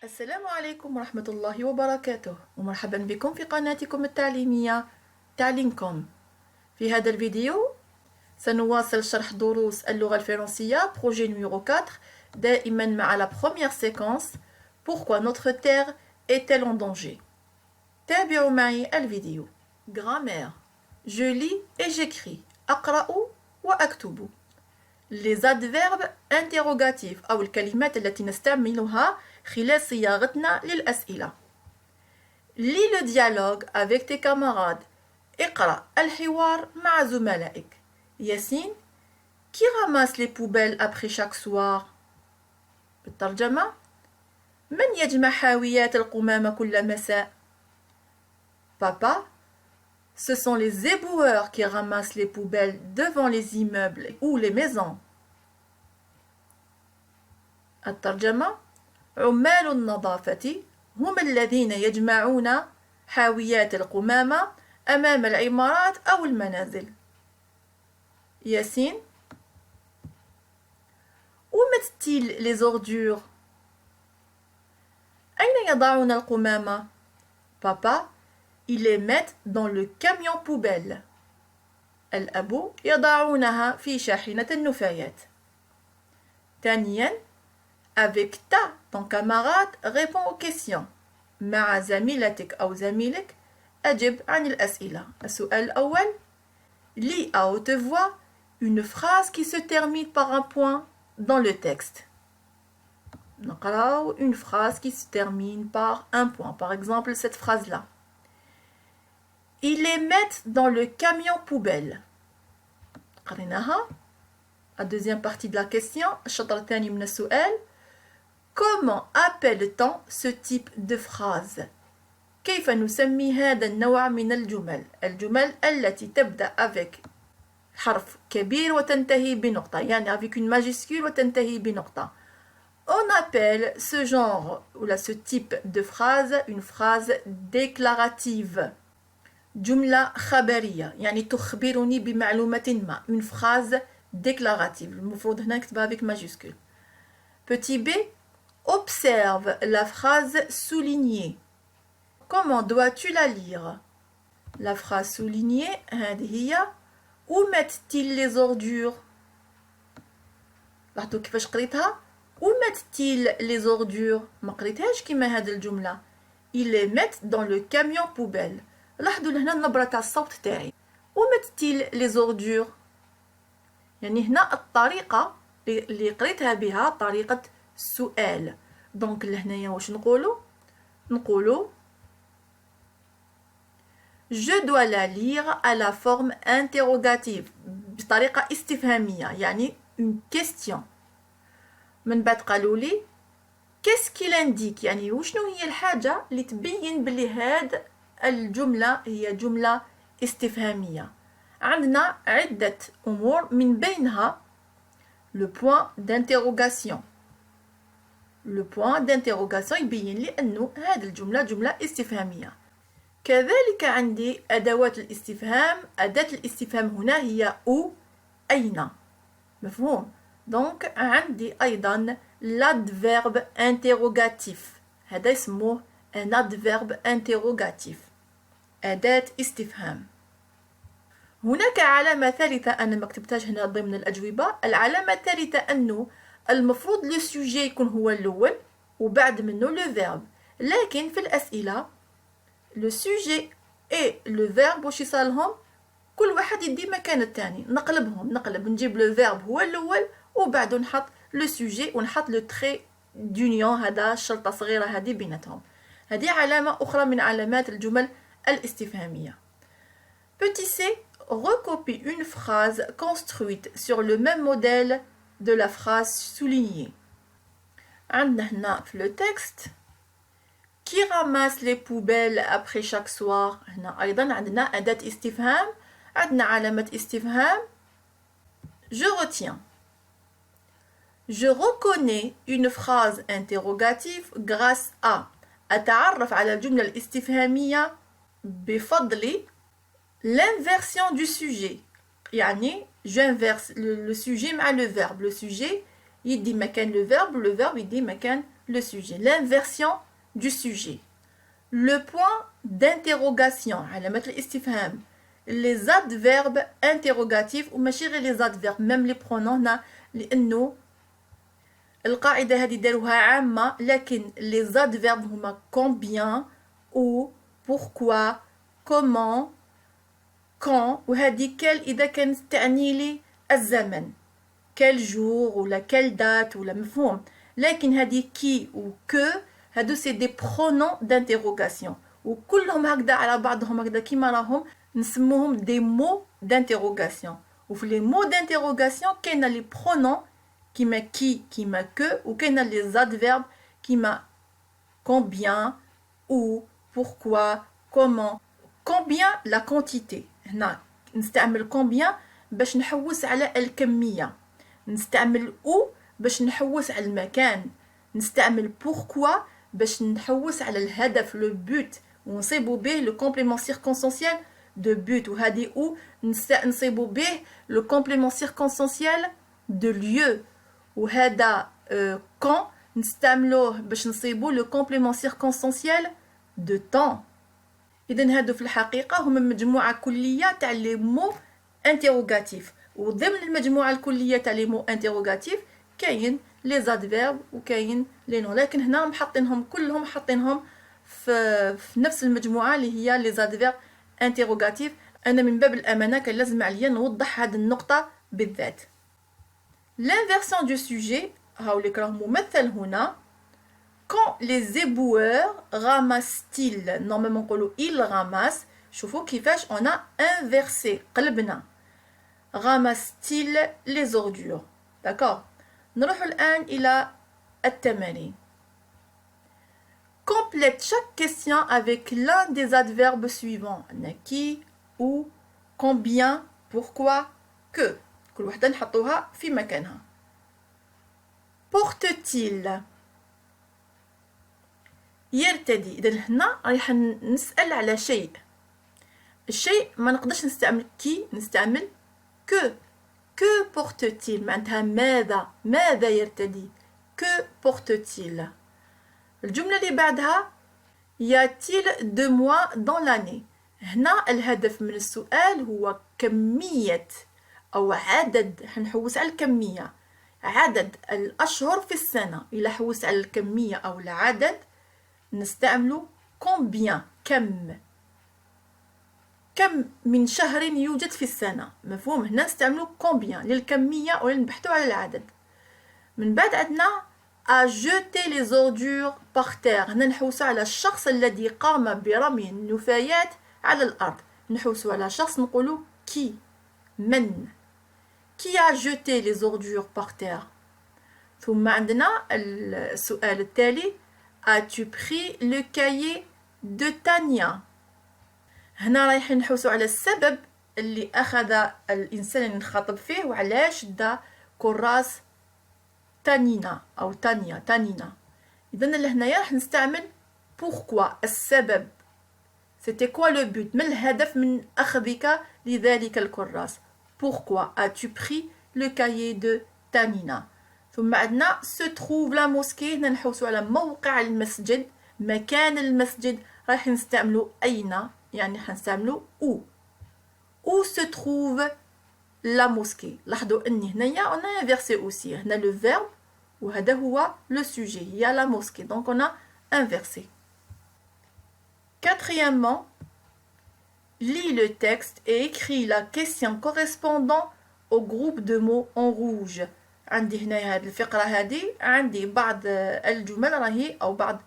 السلام عليكم ورحمة الله وبركاته، ومرحبا بكم في قناتكم التعليمية تعليمكم. في هذا الفيديو سنواصل شرح دروس اللغة الفرنسية projet numéro 4 دائما مع la première séquence Pourquoi notre terre est-elle en danger. تابعوا معي الفيديو. Grammaire. Je lis et j'écris. أقرأ وأكتب. Les adverbes interrogatifs أو الكلمات التي نستعملها خلال صياغتنا للأسئلة. Lis le dialogue avec tes camarades. اقرأ الحوار مع زملائك. ياسين Qui ramasse les poubelles après chaque soir. بالترجمة من يجمع حاويات القمامة كل مساء. Papa Ce sont les éboueurs qui ramassent les poubelles devant les immeubles ou les maisons. الترجمة عمال النظافة هم الذين يجمعون حاويات القمامة أمام العمارات أو المنازل. ياسين Où mettent-ils les ordures. أين يضعون القمامة. Papa Ils les mettent dans le camion poubelle. الأب يضعونها في شاحنة النفايات. ثانيا Avec ta, ton camarade, réponds aux questions. مع زميلتك أو زميلك أجب عن الأسئلة. السؤال الأول Lis à haute voix une phrase qui se termine par un point dans le texte. نقرأ une phrase qui se termine par un point. Par exemple, cette phrase-là. Ils les mettent dans le camion poubelle. قريناها. La deuxième partie de la question. الشطر الثاني من السؤال. Comment appelle-t-on ce type de phrase. كيف نسمي هذا النوع من الجمل. الجمل التي تبدأ avec حرف كبير وتنتهي بنقطة. يعني avec une majuscule وتنتهي بنقطة. On appelle ce genre ou là, ce type de phrase une phrase déclarative. جملة خبرية يعني تخبرني بمعلومة ما. Une phrase déclarative. المفروض هنا نكتبها avec majuscule. Petit b. Observe la phrase soulignée. Comment dois-tu la lire. La phrase soulignée هذه هي Où mettent-ils les ordures. لاحظوا كيفاش قريتها. Où mettent-ils les ordures. ما قريتهاش كيما هذه الجملة. Ils les mettent dans le camion poubelle. لاحظوا هنا النبرة تاع الصوت تاعي. Où mettent-ils les ordures. يعني هنا الطريقة اللي قريتها بها طريقة السؤال. دونك لهنايا واش نقولوا Je dois la lire à la forme interrogative بطريقة استفهامية يعني une question. من بعد قالوا لي Qu'est-ce qu'il indique يعني وشنو هي الحاجة اللي تبين بلي هاد الجملة هي جملة استفهامية. عندنا عدة أمور من بينها le point d'interrogation. Le point d'interrogation يبين لي أنه هذه الجملة جملة استفهامية. كذلك عندي أدوات الاستفهام. أداة الاستفهام هنا هي où أين. مفهوم؟ دونك عندي أيضا l'adverbe interrogatif. هذا يسموه un adverbe interrogatif. أداة استفهام. هناك علامة ثالثة أنا ما كتبتهاش هنا ضمن الأجوبة. العلامة الثالثة أنه المفروض لو سوجي يكون هو الأول وبعد منه لو فيرب. لكن في الأسئلة لو سوجي اي لو فيرب واش يصالهم كل واحد يدي مكان الثاني. نقلب نجيب لو فيرب هو الأول وبعده نحط لو سوجي ونحط لو تري دونيون. هذا شرطة صغيرة هذه بيناتهم. هذه علامة أخرى من علامات الجمل الاستفهامية. Petit c. Recopie une phrase construite sur le même modèle de la phrase soulignée. عندنا هنا في le texte Qui ramasse les poubelles après chaque soir. هنا أيضا عندنا أداة استفهام. عندنا علامة استفهام. Je retiens. Je reconnais une phrase interrogative grâce à أتعرف على الجملة الاستفهامية بفضل l'inversion du sujet. يعني j'inverse le sujet مع le verbe. Le sujet يدي مكان le verbe يدي مكان le sujet. L'inversion du sujet. Le point d'interrogation, علامة الاستفهام. Les adverbes interrogatifs وماشي غير les adverbes, même les pronoms هنا لأنه القاعدة هذه داروها عامة لكن les adverbes هما combien, où, pourquoi, comment, quand وهذه quel إذا كانت تعني لي الزمن quel jour ولا quelle date ولا مفهوم لكن هذه qui و que هادو سي دي pronoms d'interrogation وكلهم هكذا على بعضهم هكذا كيما راهم نسموهم دي mots d'interrogation وفي لي mots d'interrogation كاين لي pronoms كيما qui كيما que وكاين لي adverbes كيما combien où pourquoi comment combien la quantité هنا نستعمل combien باش نحوس على الكمية نستعمل où باش نحوس على المكان نستعمل pourquoi باش نحوس على الهدف لو but ونصيبوا به لو كومبليمون سيركونسونسيال دو but وهذه où نصيبوا به لو كومبليمون سيركونسونسيال دو lieu وهذا quand نستعملوه باش نصيبوا لو كومبليمون سيركونسونسيال دو temps إذن هادو في الحقيقة هما مجموعة كلية تاع لي مو انتيروغاتيف وضمن المجموعة الكلية تاع لي مو انتيروغاتيف كاين لي زادفيرب وكاين لي نو لكن هنا محطينهم كلهم حاطينهم في نفس المجموعة اللي هي لي زادفيرب انتيروغاتيف أنا من باب الأمانة كان لازم عليا نوضح هذه النقطة بالذات l'inversion du sujet هاوليك راه ممثل هنا quand les éboueurs ramassent-ils normalement نقولوا ils ramassent شوفوا كيفاش on a inversé قلبنا ramassent-ils les ordures d'accord نروح الآن إلى التمارين complète chaque question avec l'un des adverbes suivants qui, où, combien, pourquoi, que كل وحدة نحطوها في مكانها porte-t-il يرتدي إذا هنا رايح نسأل على شيء الشيء ما نقدرش نستعمل كي نستعمل que porte-t-il معناتها ماذا يرتدي que porte-t-il الجملة اللي بعدها y a-t-il 2 mois dans l'année هنا الهدف من السؤال هو كمية أو عدد حنحوس على الكمية عدد الأشهر في السنة إلا حوس على الكمية أو العدد نستعملو combien كم من شهر يوجد في السنة مفهوم هنا نستعملو combien للكمية ولا نبحثو على العدد من بعد عندنا à jeter les ordures par terre هنا نحوسو على الشخص الذي قام برمي النفايات على الأرض نحوسو على شخص نقولو qui من qui a jeté les ordures par terre ثم عندنا السؤال التالي as-tu pris le cahier de Tania هنا رايحين نحوسو على السبب اللي أخذ الإنسان اللي نخاطب فيه وعلاش دا كراس تانينا أو تانينا إذن لهنايا راح نستعمل pourquoi السبب c'était quoi le but ما الهدف من أخذك لذلك الكراس pourquoi as-tu pris le cahier de Tanina ثم عندنا se trouve la mosquée هنا نحوسو على موقع المسجد مكان المسجد راح نستعملو أين يعني حنستعملو où se trouve la mosquée لاحظوا أني هنايا on a inversé aussi هنا le verbe وهذا هو le sujet هي la mosquée donc on a inversé quatrièmement lis le texte et écris la question correspondant au groupe de mots en rouge عندي هنا هذه الفقرة هذه عندي بعض الجمل راهي أو بعض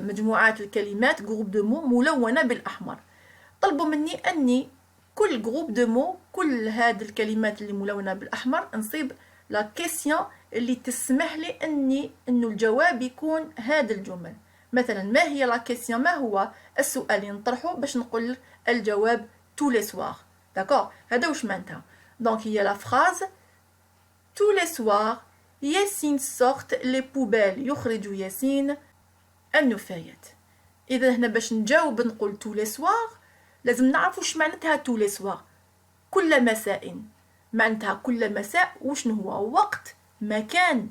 مجموعات الكلمات جروب دو مو ملونة بالأحمر طلبوا مني أني كل جروب دو مو كل هذه الكلمات اللي ملونة بالأحمر نصيب لا كيسيون اللي تسمح لي أنه الجواب يكون هذا الجمل مثلا ما هي لا كيسيون ما هو السؤال اللي نطرحه باش نقول الجواب tous les soirs داكور هذا واش معناتها دونك هي لا فراز tous les soirs ياسين sortent les poubelles يخرج ياسين النفايات إذا هنا باش نجاوب نقول tous les soirs لازم نعرف واش معناتها tous les soirs كل مساء معناتها كل مساء وشنو هو وقت مكان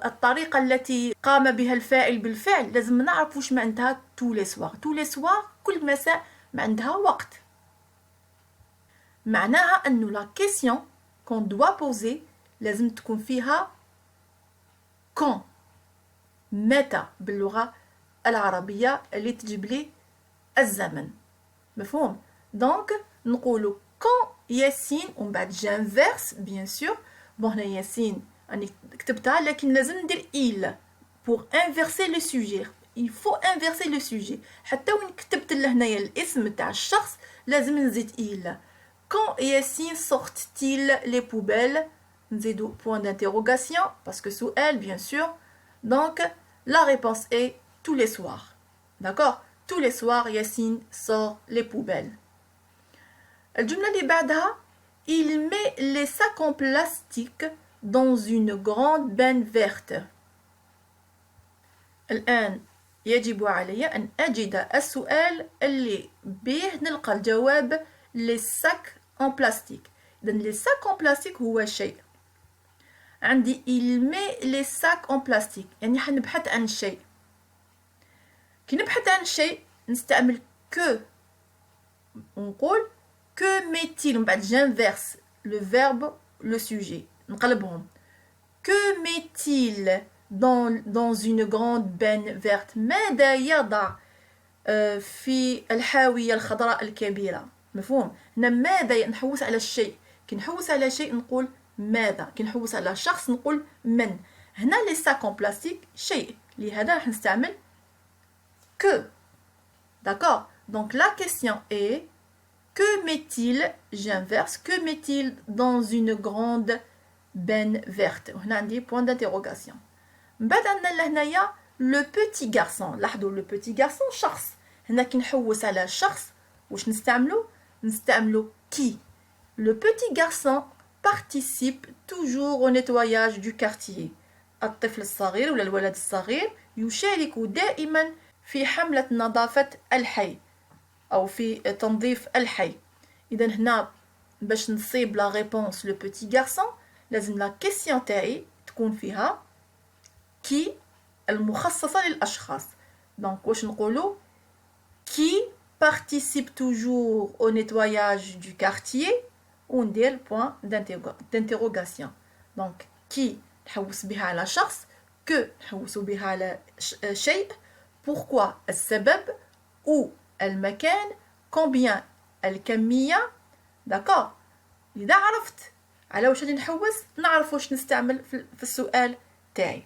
الطريقة التي قام بها الفاعل بالفعل لازم نعرف واش معناتها tous les soirs. tous les soirs كل مساء عندها وقت. معناها أنه la question qu'on doit poser لازم تكون فيها quand. متى باللغة العربية اللي تجيب لي الزمن. مفهوم؟ دونك نقولوا quand ياسين ومن بعد جانفيرس بيان سور. بون هنا ياسين راني كتبتها لكن لازم ندير il pour inverser le sujet. il faut inverser le sujet. حتى وين كتبت لهنايا الاسم تاع الشخص لازم نزيد il. quand ياسين sortent-ils les poubelles نزيدو point d'interrogation parce que سؤال bien sûr. donc la réponse est tous les soirs. d'accord? tous les soirs Yassine sort les poubelles. الجملة اللي بعدها il met les sacs en plastique dans une grande benne verte. الآن يجب علي أن أجد السؤال اللي به نلقى الجواب les sacs en plastique. إذن les sacs en plastique هو شيء. عندي il met les sacs en plastique يعني حنبحث عن شيء. كي نبحث عن شيء نستعمل que. ونقول que met-il من بعد j'inverse le verbe le sujet نقلبهم. que met-il dans une grande benne verte ماذا يضع في الحاوية الخضراء الكبيرة. مفهوم؟ هنا ماذا نحوس على الشيء. كي نحوس على شيء نقول ماذا. كي نحوس على شخص نقول من. هنا لي ساك اون بلاستيك شيء لهذا راح نستعمل que. d'accord? donc la question est que met-il j'inverse que met-il dans une grande benne verte. وهنا عندي point d'interrogation. من بعد عندنا لهنايا le petit garçon. لاحظوا le petit garçon شخص. هنا كي نحوس على شخص واش نستعملو qui. le petit garçon participe toujours au nettoyage du quartier. الطفل الصغير ولا الولد الصغير يشارك دائما في حملة نظافة الحي أو في تنظيف الحي. إذا هنا باش نصيب لا ريبونس لو بوتي غارسون لازم لا كيسيون تاعي تكون فيها كي المخصصة للأشخاص. دونك واش نقولو كي participe toujours au nettoyage du quartier وندير point d'interrogation. دونك كي نحوس بها على شخص que نحوس بها على شيء pourquoi السبب ou المكان combien الكمية. داكور؟ إذا عرفت على واش غادي نحوس نعرف واش نستعمل في السؤال تاعي.